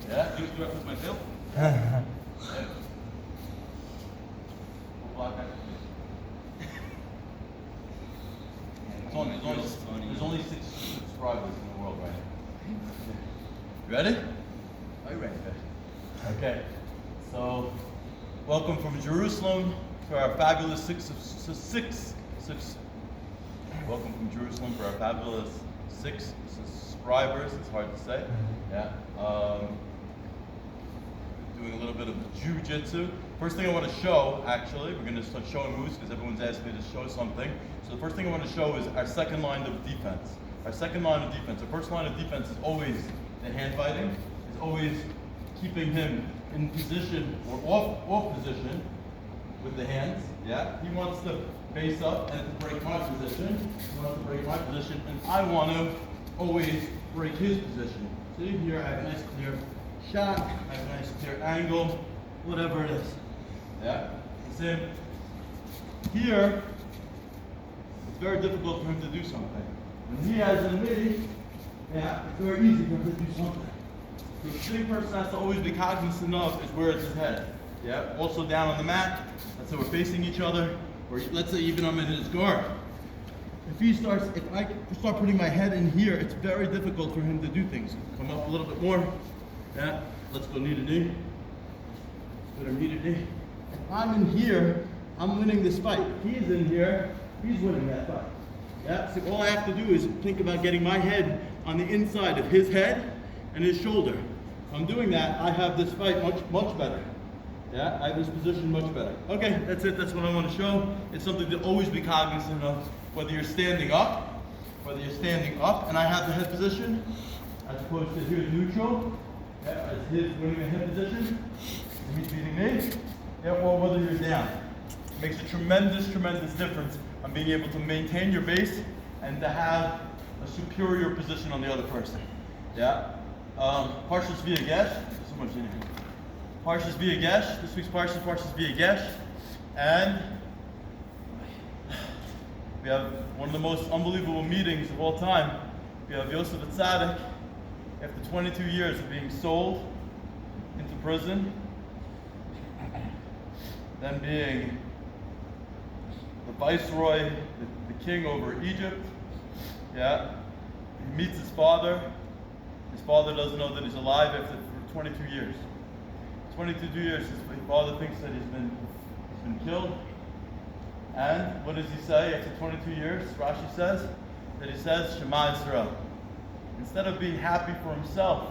Yeah? Do I put my tail? There's only 6 subscribers in the world right now. You ready? Are you ready? Okay. So, welcome from Jerusalem to our fabulous welcome from Jerusalem for our fabulous 6 subscribers. It's hard to say. Yeah. Doing a little bit of Jiu Jitsu. First thing I want to show, actually, we're going to start showing moves because everyone's asked me to show something. So the first thing I want to show is our second line of defense. Our second line of defense. Our first line of defense is always the hand fighting. Is always keeping him in position or off position with the hands. Yeah. He wants to face up and to break my position. He wants to break my position, and I want to always break his position. See here, I have a nice clear shot, I have a nice clear angle, whatever it is. Yeah? See? Here, it's very difficult for him to do something. When he has it in me, yeah, it's very easy for him to do something. So the big person has to always be cognizant of is where it's his head. Yeah? Also down on the mat, that's how we're facing each other. Or let's say even I'm in his guard. If I start putting my head in here, it's very difficult for him to do things. Come up a little bit more. Yeah, let's go knee to knee. Let's go to knee to knee. If I'm in here, I'm winning this fight. If he's in here, he's winning that fight. Yeah, so all I have to do is think about getting my head on the inside of his head and his shoulder. If I'm doing that, I have this fight much better. Yeah, I have this position much better. Okay, that's it. That's what I want to show. It's something to always be cognizant of, whether you're standing up, and I have the head position, as opposed to here neutral. Yeah, as his winning the head position, and he's beating me. Yeah, or whether you're down. It makes a tremendous difference on being able to maintain your base and to have a superior position on the other person. Yeah. Parsha Vayigash. So much in here. Parsha Vayigash. This week's Parsha Vayigash, and we have one of the most unbelievable meetings of all time. We have Yosef Tzaddik, after 22 years of being sold into prison, then being the viceroy, the king over Egypt. Yeah, he meets his father. His father doesn't know that he's alive after 22 years. 22 years, his father thinks that he's been killed. And what does he say after 22 years? Rashi says that he says, Shema Yisrael. Instead of being happy for himself,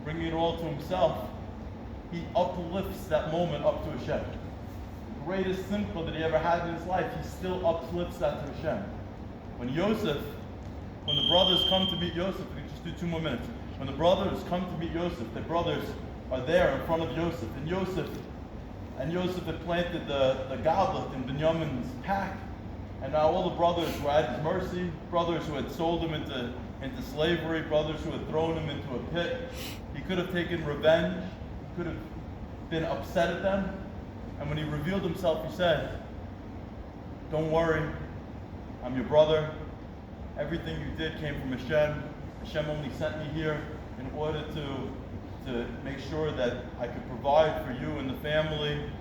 bringing it all to himself, he uplifts that moment up to Hashem. The greatest simcha that he ever had in his life, he still uplifts that to Hashem. When the brothers come to meet Yosef, we can just do 2 more minutes. When the brothers come to meet Yosef, the brothers are there in front of Yosef, and Yosef had planted the goblet in Binyamin's pack, and now all the brothers were at his mercy, brothers who had sold him into slavery, brothers who had thrown him into a pit. He could have taken revenge, he could have been upset at them, and when he revealed himself, he said, don't worry, I'm your brother, everything you did came from Hashem. Hashem only sent me here in order to make sure that I could provide for you and the family.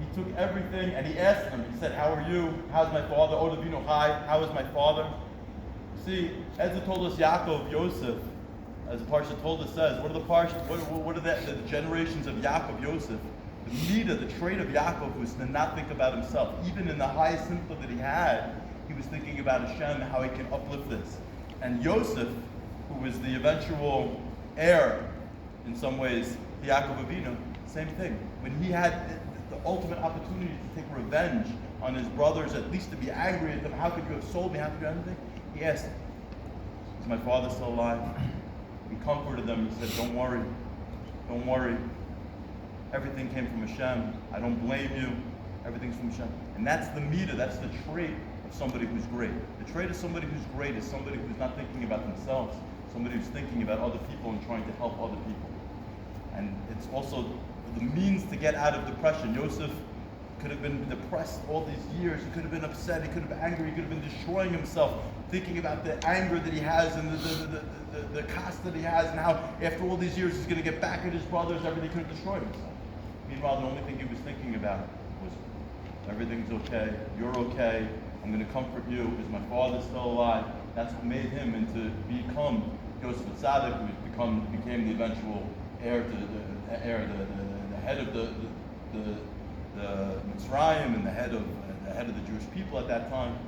He took everything and he asked them, he said, how are you? How's my father? Odavino, hi, how is my father? See, Ezra told us Yaakov, Yosef, as the Parsha told us says, what are the generations of Yaakov, Yosef? The meat of the trait of Yaakov was to not think about himself. Even in the highest simcha that he had, he was thinking about Hashem, how he can uplift this. And Yosef, who was the eventual heir, in some ways, Yaakov Avinu, same thing. When he had the ultimate opportunity to take revenge on his brothers, at least to be angry at them, how could you have sold me, how could you have anything? He asked, is my father still alive? He comforted them, he said, don't worry, everything came from Hashem, I don't blame you, everything's from Hashem. And that's the meter, that's the trait of somebody who's great. The trait of somebody who's great is somebody who's not thinking about themselves, somebody who's thinking about other people and trying to help other people. And it's also the means to get out of depression. Yosef could have been depressed all these years. He could have been upset. He could have been angry. He could have been destroying himself, thinking about the anger that he has and the cost that he has, and how after all these years he's going to get back at his brothers. Everything could have destroyed himself. Meanwhile, the only thing he was thinking about was, everything's okay. You're okay. I'm going to comfort you because my father's still alive. That's what made him into become Yosef Tzaddik, who became the eventual heir to the head of the Mitzrayim and the head of the Jewish people at that time.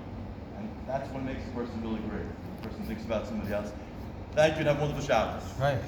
And that's what makes a person really great. The person thinks about somebody else. Thank you and have a wonderful Shabbos. Right.